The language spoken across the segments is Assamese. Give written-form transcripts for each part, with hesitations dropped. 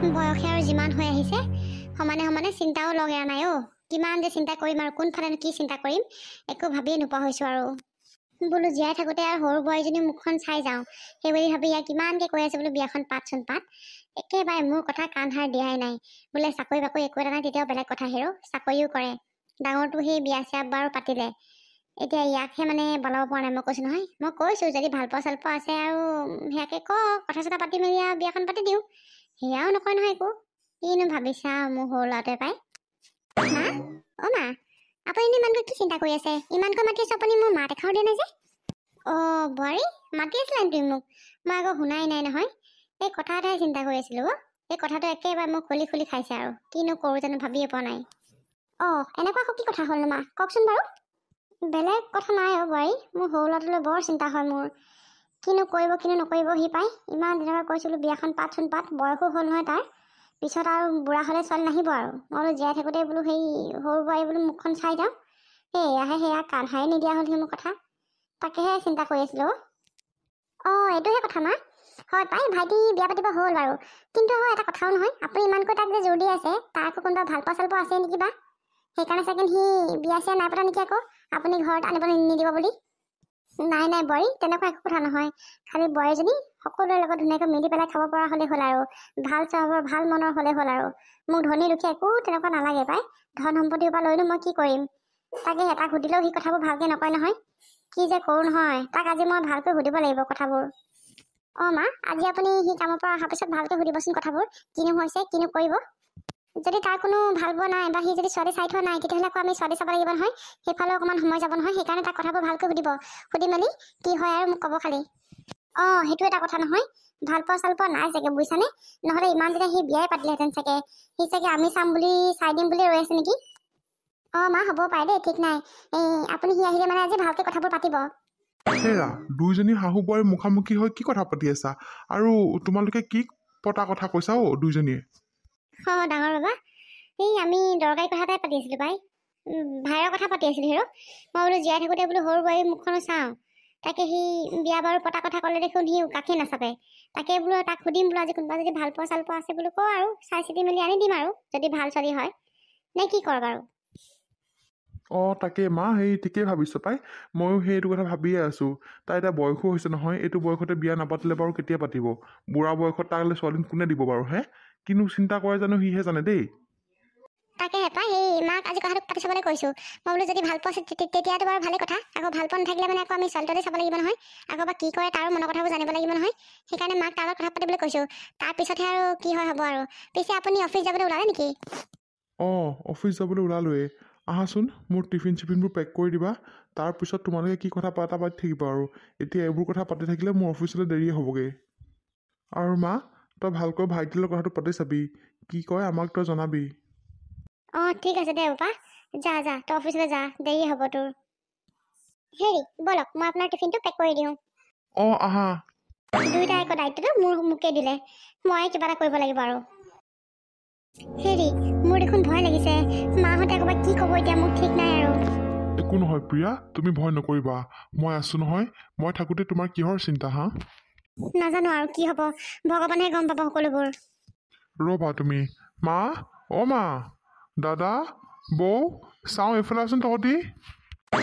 বয়সে আৰু যিমান হৈ আহিছে সমানে সমানে চিন্তাও লগা নাই কিমান যে চিন্তা কৰিম আৰু কোনফালে কি চিন্তা কৰিম একো ভাবিয়ে নোপোৱা হৈছো আৰু বোলো জীয়াই থাকোঁতে আৰু সৰু বোৱাৰীজনী মুখখন চাই যাওঁ সেই বুলি ভাবি ইয়াক কিমানকে কৈ আছে বোলো বিয়াখন পাতচোন পাত একেবাৰে মোৰ কথা কাণ সাৰ দিয়াই নাই বোলে চাকৰি বাকৰি একো এটা নাই তেতিয়াও বেলেগ কথা হেৰো চাকৰিও কৰে ডাঙৰটো সেই বিয়া চিয়া বাৰু পাতিলে এতিয়া ইয়াকহে মানে বলাব পৰা নাই মই কৈছো নহয় মই কৈছো যদি ভাল পোৱা চাল পোৱা আছে আৰু সেয়াকে কথা চথা পাতি মেলি আৰু বিয়াখন পাতি দিওঁ সেয়াও নকয় নহয় একো কিনো ভাবিছা মোৰ সৰু ল'ৰাটোৱে পাই মা মা আপুনি ইমানকৈ কি চিন্তা কৰি আছে ইমানকৈ মাতি আছো আপুনি মোৰ মাত এষাৰো দিয়া নাই যে বোৱাৰী মাতি আছিলা তুমি মোক মই আকৌ শুনাই নাই নহয় এই কথা এটাই চিন্তা কৰি আছিলো এই কথাটো একেবাৰে মোক খুলি খুলি খাইছে আৰু কিনো কৰোঁ জানো ভাবিয়ে পোৱা নাই এনেকুৱা কি কথা হ'ল মা কওকচোন বাৰু বেলেগ কথা নাই বোৱাৰী মোৰ সৰু ল'ৰাটোলৈ বৰ চিন্তা হয় মোৰ কিনো কৰিব কিনো নকৰিব সি পাই ইমান দিনৰ পৰা কৈছিলোঁ বিয়াখন পাতচোন পাত বয়সো হ'ল নহয় তাৰ পিছত আৰু বুঢ়া হ'লে ছোৱালী নাহিব আৰু মই বোলো জীয়াই থাকোঁতে বোলো সেই সৰু বোৱাৰী বোলো মুখখন চাই যাওঁ সেয়া কাণ সাৰে নিদিয়া হ'ল সি মোৰ কথা তাকেহে চিন্তা কৰি আছিলোঁ এইটোহে কথা মা হয় পাই ভাইটি বিয়া পাতিব হ'ল বাৰু কিন্তু এটা কথাও নহয় আপুনি ইমানকৈ তাক যে জোৰ দি আছে তাৰ আকৌ কোনোবা ভাল পোৱা চাল পোৱা আছে নেকি বা সেইকাৰণে চাগে সি বিয়া চিয়া নাই পতা নেকি আকৌ আপুনি ঘৰত আনিবলৈ নিদিব বুলি নাই বোৱাৰী তেনেকুৱা একো কথা নহয় খালি বোৱাৰীজনী সকলোৰে লগত ধুনীয়াকৈ মিলি পেলাই খাব পৰা হ'লে হ'ল আৰু ভাল স্বভাৱৰ ভাল মনৰ হ'লে হ'ল আৰু মোক ধনী দুখীয়া একো তেনেকুৱা নালাগে পাই ধন সম্পত্তিৰ পৰা লৈনো মই কি কৰিম তাকে তাক সুধিলেও সি কথাবোৰ ভালকৈ নকয় নহয় কি যে কৰোঁ নহয় তাক আজি মই ভালকৈ সুধিব লাগিব কথাবোৰ মা আজি আপুনি সি কামৰ পৰা অহাৰ পিছত ভালকৈ সুধিবচোন কথাবোৰ কিনো হৈছে কিনো কৰিব যদি তাৰ কোনো ভাল পোৱা নাই বা সি যদি ছোৱালী চাই থোৱা নাই তেতিয়াহ'লে আকৌ আমি ছোৱালী চাব লাগিব নহয় সেইফালেও অকণমান সময় যাব নহয় সেইকাৰণে তাক কথাবোৰ ভালকৈ সুধি মেলি কি হয় আৰু মোক ক'ব খালি সেইটো এটা কথা নহয় ভাল পোৱা চাল পোৱা নাই চাগে বুজিছানে নহ'লে ইমান দিনে সি বিয়াই পাতিলেহেঁতেন চাগে সি চাগে আমি চাম বুলি চাই দিম বুলি ৰৈ আছে নেকি মা হ'ব পাৰে দেই ঠিক নাই আপুনি সি আহিলে মানে আজি ভালকৈ কথাবোৰ পাতিব হেৰা দুইজনী শাহু বোৱাৰী মুখামুখি হৈ কি কথা পাতি আছা আৰু তোমালোকে কি পতা কথা কৈছা দুইজনীয়ে ডাঙৰ বাবা আমি দৰকাৰী কথা এটাই পাতি আছিলোঁ পাই ভাইৰ কথা পাতি আছিলোঁ হেৰ মই বোলো জীয়াই থাকোঁতে বোলো সৰু বোৱাৰী মুখখনো চাওঁ তাকে সি বিয়া বাৰু পতা কথা ক'লে দেখোন সি কাষে নাচাপে তাকে বোলো তাক সুধিম বোলো আজি কোনোবা যদি ভাল পোৱা চাল পোৱা আছে বোলো কওঁ আৰু চাই চিতি মেলি আনি দিম আৰু যদি ভাল ছোৱালী হয় নে কি কৰ বাৰু তাকে মা সেই ঠিকেই ভাবিছ পাই ময়ো সেইটো কথা ভাবিয়ে আছোঁ তাই এতিয়া বয়সো হৈছে নহয় এইটো বয়সতে বিয়া নাপাতিলে বাৰু কেতিয়া পাতিব বুঢ়া বয়সত তালৈ ছোৱালী কোনে দিব বাৰু কিনো চিন্তা কৰে জানো সিহে জানে দেই তাকে পাই মাক আজি কথাটো পাতি চাবলৈ কৈছোঁ মই বোলো যদি ভাল পোৱা তেতিয়াতো বাৰু ভালে কথা আকৌ ভাল পোৱা নাথাকিলে মানে আকৌ আমি ছোৱালীটোতে চাব লাগিব নহয় আকৌ বা কি কৰে তাৰো মনৰ কথাবোৰ জানিব লাগিব নহয় সেইকাৰণে মাক তাৰ লগত কথা পাতিবলৈ কৈছোঁ তাৰপিছতহে আৰু কি হয় হ'ব আৰু পিছে আপুনি অফিচ যাবলৈ ওলালে নেকি অফিচ যাবলৈ ওলালোৱে আহাচোন মোৰ টিফিন চিফিনবোৰ পেক কৰি দিবা তাৰপিছত তোমালোকে কি কথা পাতি থাকিবা আৰু এতিয়া এইবোৰ কথা পাতি থাকিলে মোৰ অফিচলৈ দেৰিয়ে হ'বগৈ আৰু মা তই ভালকৈ ভাইটিৰ লগত কথাটো পাতি চাবি কি কয় আমাক তই জনাবি ঠিক আছে দে বাপা যা তই অফিচলৈ যা দেৰি হ'ব তোৰ হেৰি ব'লক মই আপোনাৰ টিফিনটো পেক কৰি দিওঁ আহা দুয়োটাই আকৌ দায়িত্বটো মোকে দিলে মই কিবা এটা কৰিব লাগিব আৰু হেৰি মোৰ দেখোন ভয় লাগিছে মাহঁতে আকৌ কি ক'ব এতিয়া মোক ঠিক নাই আৰু একো নহয় প্ৰিয়া তুমি ভয় নকৰিবা মই আছোঁ নহয় মই থাকোঁতে তোমাৰ কিহৰ চিন্তা নাজানো আৰু কি হ'ব ভগৱানেহে গম পাব সকলোবোৰ ৰ'বা তুমি মা মা দাদা বৌ চাওঁ এইফালে আছোন তহঁতি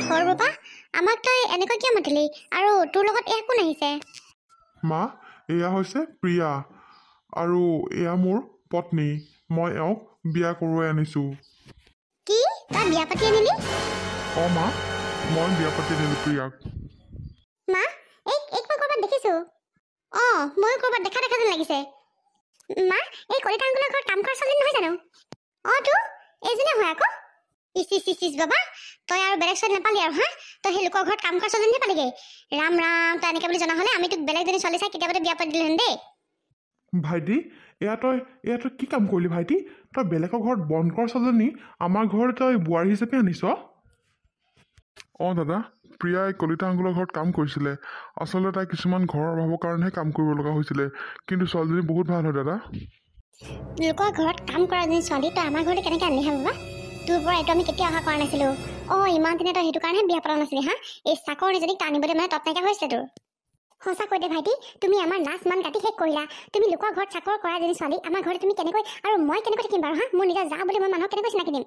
সৰু বাবা আমাক তই এনেকৈ কিয় মাতিলি আৰু তোৰ লগত এয়া কোন আহিছে মা এয়া হৈছে প্ৰিয়া আৰু এয়া মোৰ পত্নী মই এওঁক বিয়া কৰোৱাই আনিছোঁ কি তই বিয়া পাতি আনিলি মা মই বিয়া পাতি আনিলোঁ প্ৰিয়াক মা মই ক'ৰবাত দেখিছোঁ ময়ো ক'ৰবাত দেখা যেন লাগিছে মা এই কলিতা আংগুলৰ ঘৰত কাম কৰা ছোৱালী নহয় জানো তো এইজনে হয় আকৌ ইচ বাবা তই আৰু বেলেগ ছোৱালী নাপালি আৰু তই সেই লোকৰ ঘৰত কাম কৰা ছোৱালীজনীহে পালিগে ৰাম তই এনেকৈ বুলি জনা হ'লে আমি তোক বেলেগজনী ছোৱালী চাই কেতিয়াবাতে বিয়া পাতি দিলোহেঁতেন দেই ভাইটি এয়া তই কি কাম কৰিলি ভাইটি তই বেলেগৰ ঘৰত বন্ধ কৰা ছোৱালীজনী আমাৰ ঘৰত তই বোৱাৰী হিচাপে আনিছ দাদা প্ৰিয়াই কলিতা আংগুলৰ ঘৰত কাম কৰিছিলে আচলতে তাই কিছুমান ঘৰৰ অভাৱৰ কাৰণেহে কাম কৰিব লগা হৈছিলে কিন্তু ছোৱালীজনী বহুত ভাল হয় দাদা লোকৰ ঘৰত কাম কৰা এজনী ছোৱালী তই আমাৰ ঘৰলৈ কেনেকৈ আনিলি বাবা তোৰ পৰা এইটো আমি কেতিয়া অহা কৰা নাছিলোঁ ইমান দিনে তই সেইটো কাৰণে বিয়া পতা নাছিলি এই চাকৰিজনীক টানিবলৈ মানে তৎ নাইকিয়া হৈছিলে তোৰ সঁচাকৈ দে ভাইটি, তুমি আমাৰ লাজ মান কাটি শেষ কৰিলা। তুমি লোকৰ ঘৰত চাকৰ কৰা এজনী ছোৱালী আমাৰ ঘৰত তুমি কেনেকৈ, আৰু মই কেনেকৈ থাকিম বাৰু? হা, মোৰ নিজৰ যা বুলি মই মানুহক কেনেকৈ চিনাকি দিম?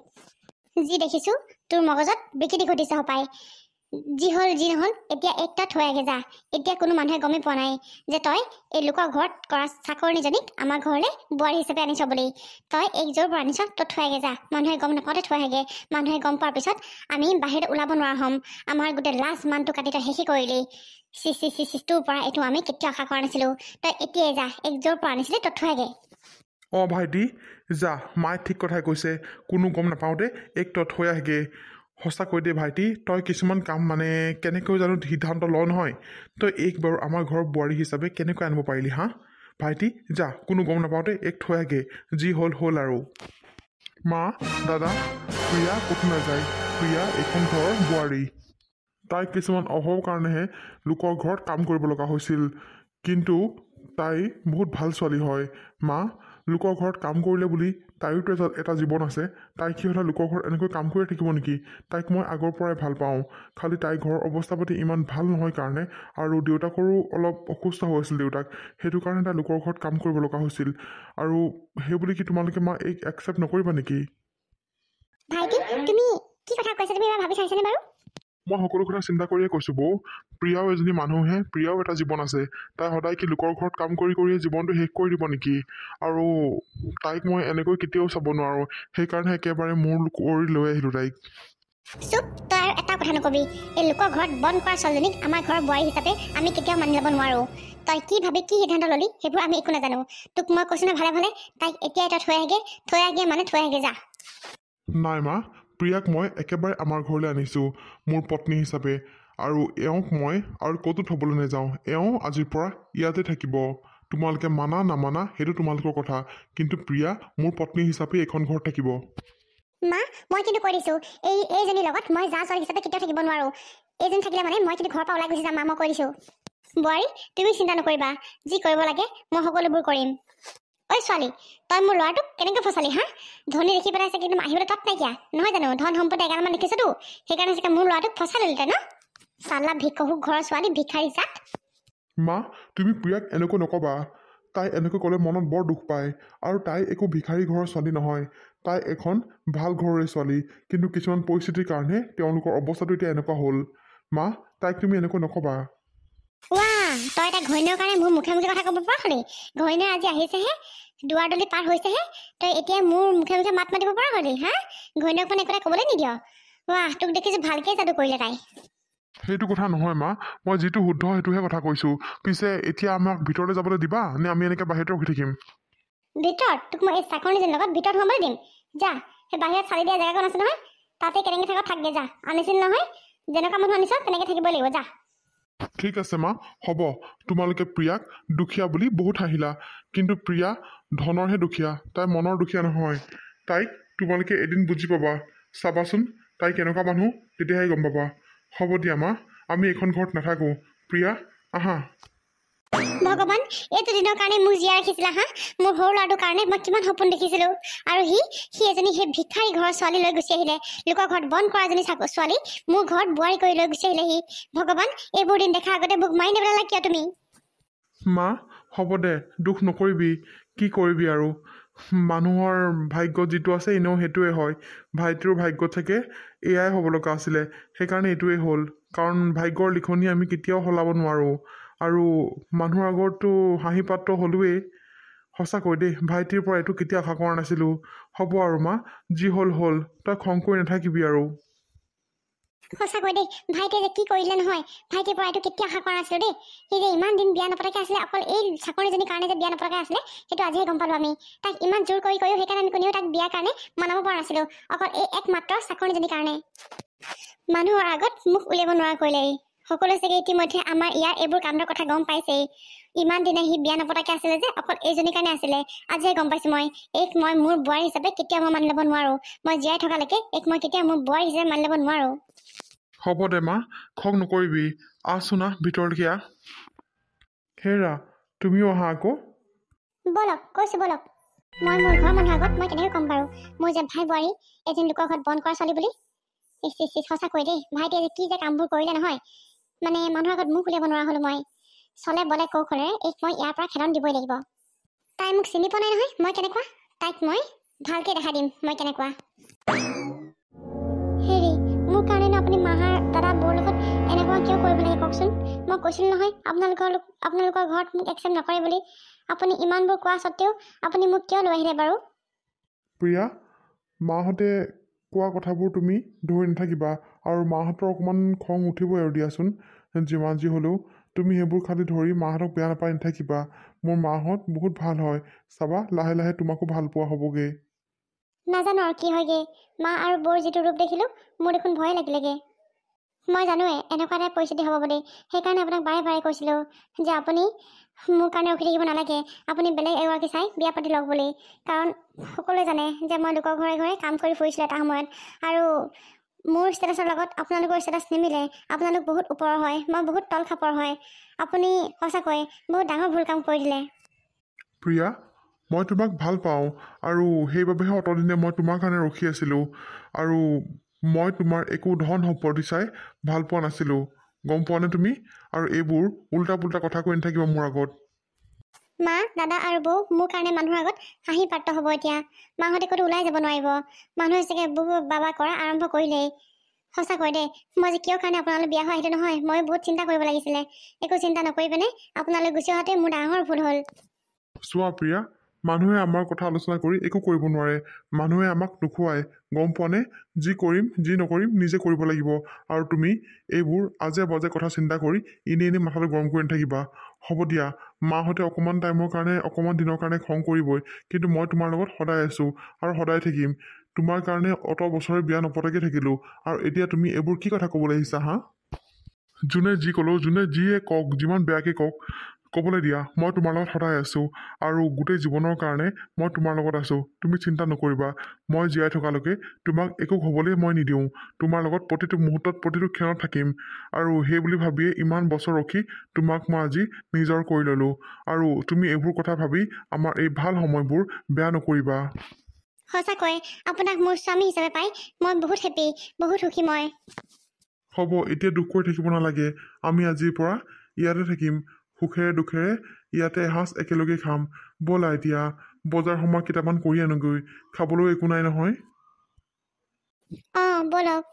যি দেখিছো তোৰ মগজত বিকৃতি ঘটিছে হপায়। যি হ'ল যি নহ'ল, এতিয়া এক তই থৈ আগে যা। এতিয়া কোনো মানুহে গমেই পোৱা নাই যে তই এই লোকৰ ঘৰত কৰা চাকৰণীজনীক আমাৰ ঘৰলৈ বোৱাৰী হিচাপে আনিছ বুলি। তই এক জোৰ পৰা আনিছ, তই থৈ আগে যা। মানুহে গম নাপাওঁতে থৈ আগে। মানুহে গম পোৱাৰ পিছত আমি বাহিৰত ওলাব নোৱাৰা হ'ম। আমাৰ গোটেই লাজ মানটো কাটি তই শেষি কৰিলি। চি তোৰ পৰা এইটো আমি কেতিয়াও আশা কৰা নাছিলো। তই এতিয়াই যা, এক জোৰ পৰা আনিছিলি, তই থৈ আগে। অঁ ভাইটি যা, মায়ে ঠিক কথাই কৈছে। কোনো গম নাপাওঁতে এক তই থৈ আহগে। সঁচাকৈ দে ভাইটি, তই কিছুমান কাম মানে কেনেকৈ জানো সিদ্ধান্ত ল নহয়। তই এক বাৰু আমাৰ ঘৰৰ বোৱাৰী হিচাপে কেনেকৈ আনিব পাৰিলি হা? ভাইটি যা, কোনো গম নাপাওঁতে এক থৈ আহগে। যি হ'ল হ'ল আৰু। মা, দাদা, প্ৰিয়া ক'তো নাযায়। প্ৰিয়া এইখন ঘৰৰ বোৱাৰী। তাই কিছুমান অভাৱৰ কাৰণেহে লোকৰ ঘৰত কাম কৰিব লগা হৈছিল, কিন্তু তাই বহুত ভাল ছোৱালী হয়। মা, লোকৰ ঘৰত কাম কৰিলে বুলি তাইৰোতো এটা জীৱন আছে। তাই কি হ'লে লোকৰ ঘৰত এনেকৈ কাম কৰি থাকিব নেকি? তাইক মই আগৰ পৰাই ভাল পাওঁ। খালি তাইৰ ঘৰৰ অৱস্থা পাতি ইমান ভাল নহয় কাৰণে, আৰু দেউতাকৰো অলপ অসুস্থ হৈ আছিল দেউতাক, সেইটো কাৰণে তাই লোকৰ ঘৰত কাম কৰিব লগা হৈছিল। আৰু সেই বুলি কি তোমালোকে মা এইক একচেপ্ট নকৰিবা নেকি? ভাইটি, তুমি কি কথা কৈছা? তুমি এবাৰ ভাবি চাইছানে বাৰু? মই সকলো কথা চিন্তা কৰিয়ে কৈছোঁ বৌ। প্ৰিয়াও এজনী মানুহহে, প্ৰিয়াও এটা জীৱন আছে। তাই সদায় কি লোকৰ ঘৰত কাম কৰি কৰিয়ে জীৱনটো শেষ কৰি দিব নেকি? আৰু তাইক মই এনেকৈ কেতিয়াও চাব নোৱাৰোঁ। সেইকাৰণে একেবাৰে মোৰ কৰি লৈ আহিলোঁ তাইক। চুপ, তই আৰু এটা কথা নকবি। এই লোকৰ ঘৰত বন্ধ কৰা ছোৱালীজনীক আমাৰ ঘৰৰ বোৱাৰী হিচাপে আমি কেতিয়াও মানি ল'ব নোৱাৰোঁ। তই কি ভাবি কি সিদ্ধান্ত ল'লি সেইবোৰ আমি একো নাজানো। তোক মই কৈছোঁ ন, ভালে ভালে তাইক এতিয়াই তই থৈ আগে মানে থৈ আগে যা। নাই মা, প্ৰিয়াক মই একেবাৰে আমাৰ ঘৰলৈ আনিছোঁ মোৰ পত্নী হিচাপে, আৰু এওঁক মই আৰু ক'তো থ'বলৈ নাযাওঁ। এওঁ আজিৰ পৰা ইয়াতে থাকিব। তোমালোকে মানা নামানা সেইটো তোমালোকৰ কথা, কিন্তু প্ৰিয়া মোৰ পত্নী হিচাপে এইখন ঘৰত থাকিব। মা, মই কিন্তু কৈ দিছোঁ, এইজনীৰ লগত মই যা ছোৱালী হিচাপে কেতিয়াও থাকিব নোৱাৰোঁ। এইজনী থাকিলে মানে মই কিন্তু ঘৰৰ পৰা ওলাই গুচি যাম। মা, মই কৈ দিছোঁ। বোৱাৰী, তুমি চিন্তা নকৰিবা, যি কৰিব লাগে মই সকলোবোৰ কৰিম। ঐ ছোৱালী, তই মোৰ ল'ৰাটোক কেনেকৈ ফচালি হা? ধনী দেখি পেলাইছে কিন্তু আহিবলৈ তৎ নাইকিয়া নহয় জানো? ধন সম্পত্তি এগালমান দেখিছতো, সেইকাৰণে চাগে মোৰ ল'ৰাটোক ফচাই ল'লি তই ন? চালা ভিক্ষুক ঘৰৰ ছোৱালী, ভিক্ষাৰী জাত। মা, তুমি প্ৰিয়াক এনেকৈ নক'বা। তাই এনেকৈ ক'লে মনত বৰ দুখ পায়। আৰু তাই একো ভিক্ষাৰী ঘৰৰ ছোৱালী নহয়। তাই এখন ভাল ঘৰৰে ছোৱালী, কিন্তু কিছুমান পৰিস্থিতিৰ কাৰণে তেওঁলোকৰ অৱস্থাটো এতিয়া এনেকুৱা হ'ল। মা, তাইক তুমি এনেকৈ নক'বা। ৱাহ, তই এটা ঘৈণীয়েৰ কাৰণে মোৰ মুখে মুখে কথা ক'ব পৰা হ'লি। ঘৈণীয়ে আজি আহিছেহে, দুৱাৰদলি পাৰ হৈছেহে, তই এতিয়া মোৰ মুখে মুখে মাত মাতিব পৰা হ'লি হা? ঘৈণীয়েক মানে একোটা ক'বলৈ নিদিয়? ৱাহ, তোক দেখিছোঁ ভালকৈ যাদু কৰিলে তাই। সেইটো কথা নহয় মা, মই যিটো শুদ্ধ সেইটোহে কথা কৈছোঁ। পিছে এতিয়া আমাক ভিতৰলৈ যাবলৈ দিবা নে আমি এনেকৈ বাহিৰতে ৰখি থাকিম? ভিতৰত? তোক মই এই চাকৰণীজনীৰ লগত ভিতৰত সোমাবলৈ দিম? যা, সেই বাহিৰত চালি দিয়া জেগাখন আছে নহয়, তাতে কেনেকৈ থাক থাকগে যা। আনিছিল নহয়, যেনেকুৱা মানুহ আনিছ তেনেকৈ থাকিব লাগিব, যা। ঠিক আছে মা, হ'ব। তোমালোকে প্ৰিয়াক দুখীয়া বুলি বহুত হাঁহিলা, কিন্তু প্ৰিয়া ধনৰহে দুখীয়া, তাই মনৰ দুখীয়া নহয়। তাইক তোমালোকে এদিন বুজি পাবা। চাবাচোন তাই কেনেকুৱা মানুহ, তেতিয়াহে গম পাবা। হ'ব দিয়া মা, আমি এইখন ঘৰত নাথাকোঁ। প্ৰিয়া, আহা। ভগৱান, এইটো দিনৰ কাৰণে মোক জীয়াই ৰাখিছিলা হা? মোৰ সৰু ল'ৰাটোৰ কাৰণে মই কিমান সপোন দেখিছিলোঁ, আৰু সি এজনী সেই ভিক্ষাৰী ঘৰৰ ছোৱালী লৈ গুচি আহিলে। লোকৰ ঘৰত বন্ধ কৰা এজনী ছোৱালী মোৰ ঘৰত বোৱাৰী কৰি লৈ গুচি আহিলে সি। ভগৱান, এইবোৰ দিন দেখাৰ আগতে মোক মাৰি নেপেলালা কিয় তুমি? মা, হ'ব দে, দুখ নকৰিবি। কি কৰিবি আৰু, মানুহৰ ভাগ্যত যিটো আছে এনেও সেইটোৱে হয়। ভাইটিৰ ভাগ্যত থাকে এয়াই হ'ব লগা আছিলে, সেইকাৰণে এইটোৱেই হ'ল। কাৰণ ভাগ্যৰ লিখনি আমি কেতিয়াও সলাব নোৱাৰোঁ। আৰু মানুহৰ আগততো হাঁহি পাত্ৰ হ'লোৱেই। সঁচাকৈ দেই, ভাইটিৰ পৰা এইটো কেতিয়া আশা কৰা নাছিলোঁ। হ'ব আৰু মা, যি হ'ল হ'ল, তই খং কৰি নাথাকিবি আৰু। সঁচাকৈ দেই, ভাইটিয়ে যে কি কৰিলে নহয়। ভাইটিৰ পৰা এইটো কেতিয়া আশা কৰা নাছিলোঁ দেই। সি যে ইমান দিন বিয়া নপতাকে আছিলে, অকল এই চাকৰিজনীৰ কাৰণে যে বিয়া নপতাকে আছিলে, সেইটো আজিহে গম পালোঁ আমি। তাক ইমান জোৰ কৰিও সেইকাৰণে আমি কোনেও তাক বিয়াৰ কাৰণে মনাব পৰা নাছিলোঁ, অকল এই একমাত্ৰ চাকৰিজনীৰ কাৰণে। মানুহৰ আগত মুখ উলিয়াব নোৱাৰা কৰিলে। সকলোৱে চাগে ইতিমধ্যে আমাৰ ইয়াৰ এইবোৰ কাণ্ডৰ কথা গম পাইছেই। ইমান দিনে সি বিয়া নপতাকে আছিলে যে অকল এইজনীৰ কাৰণে আছিলে, আজিহে গম পাইছোঁ মই। মই মোৰ বোৱাৰী হিচাপে কেতিয়াও মই মানি ল'ব নোৱাৰোঁ। মই জীয়াই থকালৈকে মই কেতিয়াও মোৰ বোৱাৰী হিচাপে মানি ল'ব নোৱাৰোঁ। হ'ব দে মা, খং নকৰিবি। আহচোন আহ, ভিতৰলৈকে আহ। হেৰা, তুমিও আহা আকৌ। বলক, কৈছোঁ বলক। মই মোৰ ঘৰৰ মানুহৰ আগত মই কেনেকৈ ক'ম বাৰু মোৰ যে ভাই বোৱাৰী এদিন লোকৰ ঘৰত বন্ধ কৰা ছোৱালী বুলি? সঁচাকৈ দেই, ভাইটিয়ে যে কি যে কামবোৰ কৰিলে নহয়, মানে মানুহৰ আগত মুখ উলিয়াব নোৱাৰা হ'লোঁ মই। চলে বলে কৌশলেৰে এইক মই ইয়াৰ পৰা খেদন দিবই লাগিব। তাই মোক চিনি পোৱা নাই নহয়, মই কেনেকুৱা। তাইক মই ভালকে দেখা দিম মই কেনেকুৱা। হেৰি, মোৰ কাৰণেনো আপুনি মাহাৰ দাদা বৌৰ লগত এনেকুৱা কিয় কৰিব লাগে কওকচোন। মই কৈছিলোঁ নহয় আপোনালোকৰ ঘৰত মোক একচেপ্ট নকৰে বুলি। আপুনি ইমানবোৰ কোৱা স্বত্তেও আপুনি মোক কিয় লৈ আহিলে বাৰু? প্ৰিয়া, মাহঁতে কোৱা কথাবোৰ তুমি ধৰি নাথাকিবা, আৰু মাহঁতৰ অকণমান খং উঠিবই আৰু দিয়াচোন। যিমান যি হ'লেও তুমি সেইবোৰ খালি ধৰি মাহঁতক বেয়া নাপাই নাথাকিবা। মোৰ মাহঁত বহুত ভাল হয়, চাবা লাহে লাহে তোমাকো ভাল পোৱা হ'বগৈ। নাজানো আৰু কি হয়গে। মা আৰু বৌৰ যিটো ৰূপ দেখিলোঁ মোৰ দেখোন ভয়ে লাগিলেগে। মই জানোৱে এনেকুৱা এটা পৰিস্থিতি হ'ব বুলি, সেইকাৰণে আপোনাক বাৰে বাৰে কৈছিলোঁ যে আপুনি মোৰ কাৰণে ৰখি থাকিব নালাগে, আপুনি বেলেগ এগৰাকী চাই বিয়া পাতি লওক বুলি। কাৰণ সকলোৱে জানে যে মই লোকৰ ঘৰে ঘৰে কাম কৰি ফুৰিছিলোঁ এটা সময়ত, আৰু মোৰ ষ্টেটাছৰ লগত আপোনালোকৰ ষ্টেটাছ নিমিলে। আপোনালোক বহুত ওপৰৰ হয়, মই বহুত তল খাপৰ হয়। আপুনি সঁচাকৈ বহুত ডাঙৰ ভুল কাম কৰি দিলে। প্ৰিয়া, মই তোমাক ভাল পাওঁ, আৰু সেইবাবেহে অতদিনে মই তোমাৰ কাৰণে ৰখি আছিলোঁ। আৰু মই তোমাৰ একো ধন সম্পত্তি চাই ভাল পোৱা নাছিলোঁ, গম পোৱানে তুমি? আৰু এইবোৰ উল্টা পুল্টা কথা কৈ নাথাকিবা মোৰ আগত। মা, দাদা আৰু বৌ মোৰ কাৰণে মানুহৰ আগত হাঁহি পাত্ৰ হ'ব এতিয়া। মাহঁতে ক'তো ওলাই যাব নোৱাৰিব। মানুহে চাগে বৌ বাবা কৰা আৰম্ভ কৰিলেই। সঁচাকৈ দেই, মই যে কিয় কাৰণে আপোনালোক বিয়া হোৱা সেইটো নহয়, মই বহুত চিন্তা কৰিব লাগিছিলে। একো চিন্তা নকৰি পিনে আপোনালোক গুচি অহাতে মোৰ ডাঙৰ ভুল হ'ল। চোৱা প্ৰিয়া, মানুহে আমাৰ কথা আলোচনা কৰি একো কৰিব নোৱাৰে। মানুহে আমাক নোখোৱায়, গম পোৱানে? যি কৰিম যি নকৰিম নিজে কৰিব লাগিব। আৰু তুমি এইবোৰ আজে বাজে কথা চিন্তা কৰি এনেই মাথাটো গৰম কৰি নাথাকিবা। হ'ব দিয়া, মাহঁতে অকণমান টাইমৰ কাৰণে অকণমান দিনৰ কাৰণে খং কৰিবই, কিন্তু মই তোমাৰ লগত সদায় আছোঁ আৰু সদায় থাকিম। তোমাৰ কাৰণে অত বছৰে বিয়া নপতাকৈ থাকিলোঁ, আৰু এতিয়া তুমি এইবোৰ কি কথা ক'বলৈ আহিছা হা? যোনে যি ক'লেও, যোনে যিয়ে কওক, যিমান বেয়াকৈ কওক, ক'বলৈ দিয়া। মই তোমাৰ লগত সদায় আছোঁ, আৰু গোটেই জীৱনৰ কাৰণে মই তোমাৰ লগত আছোঁ। তুমি চিন্তা নকৰিবা, মই জীয়াই থকালৈকে তোমাক একো হ'বলৈ মই নিদিওঁ। তোমাৰ লগত প্ৰতিটো মুহূৰ্তত প্ৰতিটো ক্ষণত থাকিম, আৰু সেই বুলি ভাবিয়ে ইমান বছৰ ৰখি তোমাক মই আজি নিজৰ কৰি ল'লোঁ। আৰু তুমি এইবোৰ কথা ভাবি আমাৰ এই ভাল সময়বোৰ বেয়া নকৰিবা। সঁচাকৈ আপোনাক মোৰ স্বামী হিচাপে পাই মই বহুত হেপী, বহুত সুখী মই। হ'ব, এতিয়া দুখ কৰি থাকিব নালাগে। আমি আজিৰ পৰা ইয়াতে থাকিম, সুখেৰে দুখেৰে ইয়াতে এসাঁজ একেলগে খাম। ব'লা এতিয়া বজাৰ সমাৰ কেইটামান কৰি আনোগৈ, খাবলৈও একো নাই নহয়। অঁ, ব'লক।